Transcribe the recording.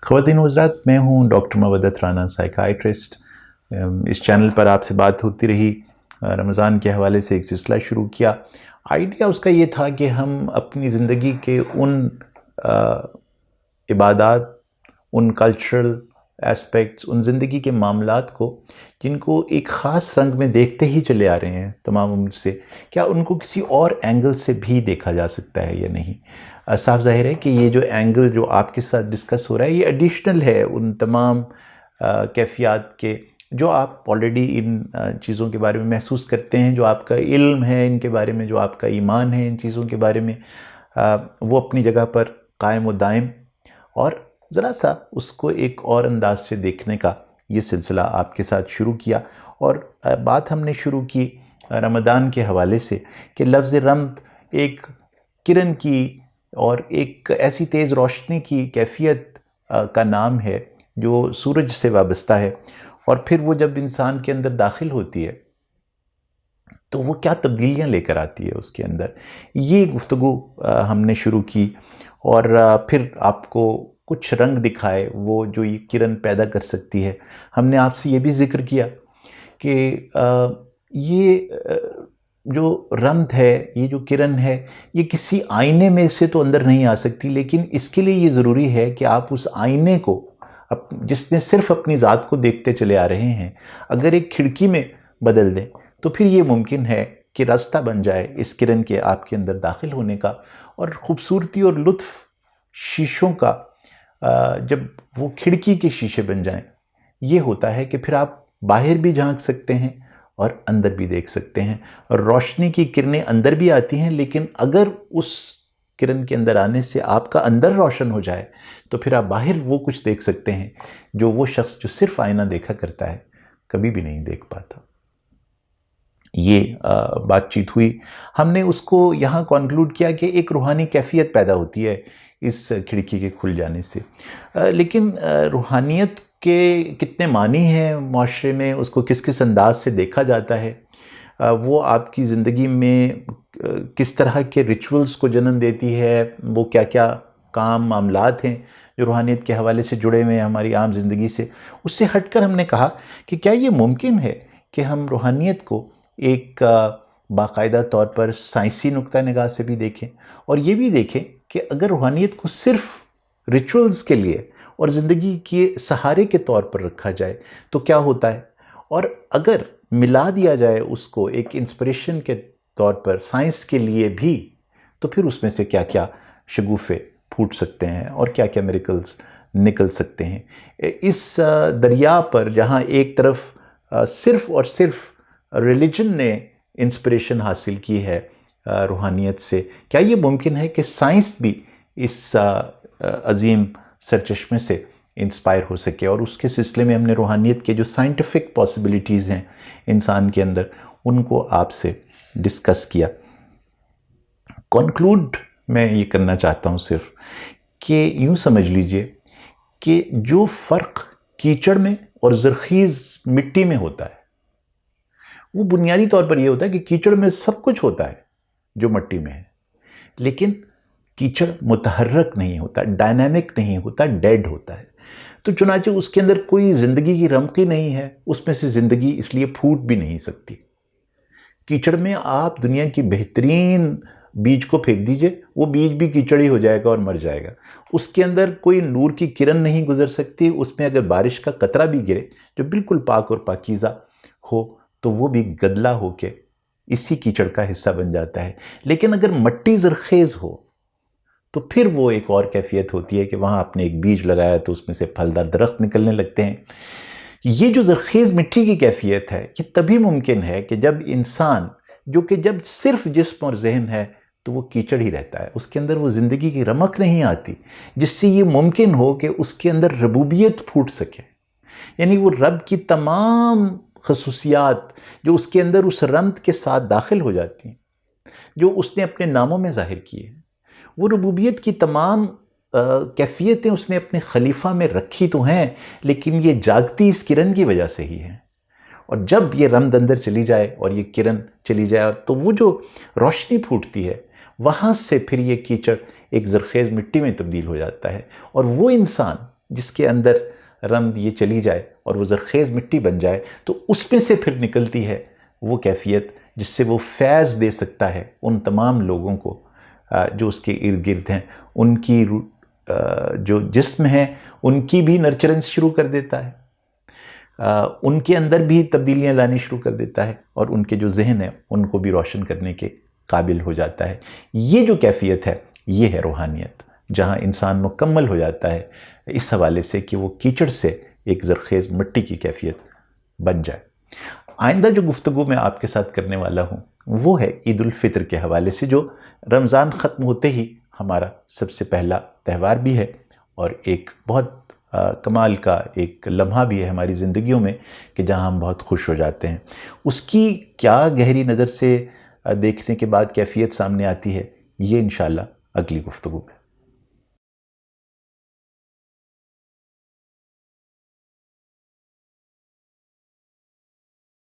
ख़वातीन व हज़रात, मैं हूँ डॉक्टर मवद्दत राना, साइकाइट्रिस्ट। इस चैनल पर आपसे बात होती रही। रमज़ान के हवाले से एक सिलसिला शुरू किया। आइडिया उसका ये था कि हम अपनी ज़िंदगी के उन इबादात, उन कल्चरल एस्पेक्ट्स, उन ज़िंदगी के मामलात को जिनको एक ख़ास रंग में देखते ही चले आ रहे हैं तमाम उम्र से, क्या उनको किसी और एंगल से भी देखा जा सकता है या नहीं। साफ ज़ाहिर है कि ये जो एंगल जो आपके साथ डिस्कस हो रहा है ये एडिशनल है उन तमाम कैफ़ियत के जो आप ऑलरेडी इन चीज़ों के बारे में महसूस करते हैं, जो आपका इल्म है इनके बारे में, जो आपका ईमान है इन चीज़ों के बारे में, वो अपनी जगह पर कायम व दायम, और ज़रा सा उसको एक और अंदाज से देखने का ये सिलसिला आपके साथ शुरू किया। और बात हमने शुरू की रमज़ान के हवाले से कि लफ्ज़ रमद एक किरण की और एक ऐसी तेज़ रोशनी की कैफ़ियत का नाम है जो सूरज से वाबस्ता है, और फिर वो जब इंसान के अंदर दाखिल होती है तो वो क्या तब्दीलियाँ लेकर आती है उसके अंदर। ये गुफ्तगू हमने शुरू की और फिर आपको कुछ रंग दिखाए वो जो ये किरण पैदा कर सकती है। हमने आपसे ये भी ज़िक्र किया कि ये जो रमद है, ये जो किरण है, ये किसी आईने में से तो अंदर नहीं आ सकती, लेकिन इसके लिए ये ज़रूरी है कि आप उस आईने को जिसमें सिर्फ अपनी ज़ात को देखते चले आ रहे हैं, अगर एक खिड़की में बदल दें तो फिर ये मुमकिन है कि रास्ता बन जाए इस किरण के आपके अंदर दाखिल होने का। और ख़ूबसूरती और लुत्फ़ शीशों का जब वो खिड़की के शीशे बन जाएं, ये होता है कि फिर आप बाहर भी झांक सकते हैं और अंदर भी देख सकते हैं, और रोशनी की किरणें अंदर भी आती हैं, लेकिन अगर उस किरण के अंदर आने से आपका अंदर रोशन हो जाए तो फिर आप बाहर वो कुछ देख सकते हैं जो वो शख्स जो सिर्फ आईना देखा करता है कभी भी नहीं देख पाता। ये बातचीत हुई, हमने उसको यहाँ कॉन्क्लूड किया कि एक रूहानी कैफियत पैदा होती है इस खिड़की के खुल जाने से। लेकिन रूहानियत के कितने मानी हैं माशरे में, उसको किस किस अंदाज से देखा जाता है, वो आपकी ज़िंदगी में किस तरह के रिचुअल्स को जन्म देती है, वो क्या क्या काम मामलात हैं जो रूहानियत के हवाले से जुड़े हुए हैं हमारी आम ज़िंदगी से, उससे हटकर हमने कहा कि क्या ये मुमकिन है कि हम रूहानियत को एक बाकायदा तौर पर साइंसी नुक्ता निगाह से भी देखें, और ये भी देखें कि अगर रूहानियत को सिर्फ रिचुअल्स के लिए और ज़िंदगी के सहारे के तौर पर रखा जाए तो क्या होता है, और अगर मिला दिया जाए उसको एक इंस्पिरेशन के तौर पर साइंस के लिए भी, तो फिर उसमें से क्या क्या शगुफ़े फूट सकते हैं और क्या क्या मिरेकल्स निकल सकते हैं। इस दरिया पर जहाँ एक तरफ सिर्फ और सिर्फ रिलीजन ने इंस्पिरेशन हासिल की है रूहानियत से, क्या ये मुमकिन है कि साइंस भी इस अजीम सरचश्मे से इंस्पायर हो सके। और उसके सिलसिले में हमने रूहानियत के जो साइंटिफिक पॉसिबिलिटीज़ हैं इंसान के अंदर, उनको आपसे डिस्कस किया। कॉन्क्लूड मैं ये करना चाहता हूँ सिर्फ कि यूँ समझ लीजिए कि जो फ़र्क कीचड़ में और ज़रख़ीज़ मिट्टी में होता है वो बुनियादी तौर पर ये होता है कि कीचड़ में सब कुछ होता है जो मिट्टी में है, लेकिन कीचड़ मुतहर्रक नहीं होता, डायनामिक नहीं होता, डेड होता है। तो चुनांचे उसके अंदर कोई ज़िंदगी की रमक़ी नहीं है, उसमें से ज़िंदगी इसलिए फूट भी नहीं सकती। कीचड़ में आप दुनिया की बेहतरीन बीज को फेंक दीजिए, वो बीज भी कीचड़ ही हो जाएगा और मर जाएगा। उसके अंदर कोई नूर की किरण नहीं गुजर सकती, उसमें अगर बारिश का कतरा भी गिरे जो बिल्कुल पाक और पाकीज़ा हो तो वो भी गदला होके इसी कीचड़ का हिस्सा बन जाता है। लेकिन अगर मिट्टी ज़रख़ेज़ हो तो फिर वो एक और कैफियत होती है कि वहाँ आपने एक बीज लगाया तो उसमें से फलदार दरख्त निकलने लगते हैं। ये जो ज़रख़ेज़ मिट्टी की कैफियत है ये तभी मुमकिन है कि जब इंसान, जो कि जब सिर्फ जिस्म और जहन है तो वो कीचड़ ही रहता है, उसके अंदर वो ज़िंदगी की रमक नहीं आती जिससे ये मुमकिन हो कि उसके अंदर रबूबियत फूट सके, यानी वो रब की तमाम खसूसियात जो उसके अंदर उस रमद के साथ दाखिल हो जाती हैं, जो उसने अपने नामों में ज़ाहिर किए हैं, वो रबूबियत की तमाम कैफियतें उसने अपने खलीफा में रखी तो हैं, लेकिन ये जागती इस किरण की वजह से ही है। और जब ये रमद अंदर चली जाए और ये किरण चली जाए तो वो जो रोशनी फूटती है वहाँ से फिर ये कीचड़ एक ज़रख़ेज़ मिट्टी में तब्दील हो जाता है, और वो इंसान جس کے اندر رمد یہ چلی جائے اور وہ زرخیز مٹی بن جائے تو اس میں سے پھر نکلتی ہے وہ کیفیت جس سے وہ فیض دے سکتا ہے ان تمام لوگوں کو جو اس کے ارد گرد ہیں. ان کی جو جسم ہے ان کی بھی نرچرنس شروع کر دیتا ہے، ان کے اندر بھی تبدیلیاں لانی شروع کر دیتا ہے، اور ان کے جو ذہن ہے ان کو بھی روشن کرنے کے قابل ہو جاتا ہے. یہ جو کیفیت ہے یہ ہے روحانیت، جہاں انسان مکمل ہو جاتا ہے اس حوالے سے کہ وہ کیچڑ سے ایک زرخیز مٹی کی کیفیت بن جائے. آئندہ جو گفتگو میں آپ کے ساتھ کرنے والا ہوں وہ ہے عید الفطر کے حوالے سے، جو رمضان ختم ہوتے ہی ہمارا سب سے پہلا تہوار بھی ہے اور ایک بہت کمال کا ایک لمحہ بھی ہے ہماری زندگیوں میں کہ جہاں ہم بہت خوش ہو جاتے ہیں. اس کی کیا گہری نظر سے دیکھنے کے بعد کیفیت سامنے آتی ہے، یہ انشاءاللہ اگلی گفتگو میں.